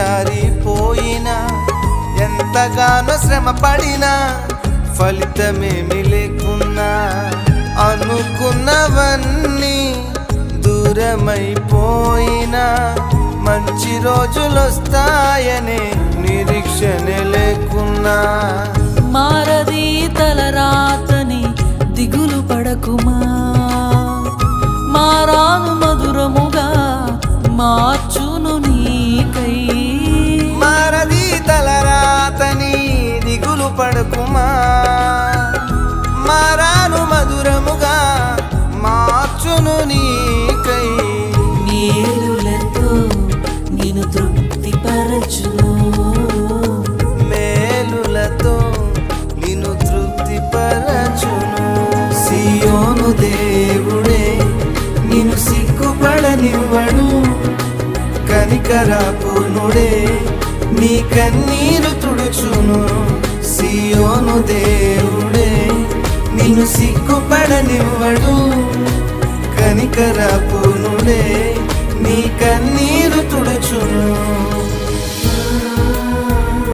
జారిపోయినా ఎంతగానో శ్రమ పడినా ఫలితమేమి లేకున్నా అనుకున్నవన్నీ దూరమైపోయినా మంచి రోజులొస్తాయనే నిరీక్షణ లేకున్నా మారది తలరాతని దిగులు పడకుమా మారాను మధురముగా మార్చును నీకై మారది తలరాతని దిగులు పడకుమా మారాను మధురముగా మార్చును నీకై మేలులతో నేను తృప్తిపరచును మేలులతో నిన్ను తృప్తిపరచును సియోను దేవుడే నిన్ను సిగ్గుపడనివ్వడు కనికరపూర్ణుడే నీ కన్నీరు తుడుచును సియోను దేవుడే నిన్ను సిగ్గుపడనివ్వడు కనికరపూర్ణుడే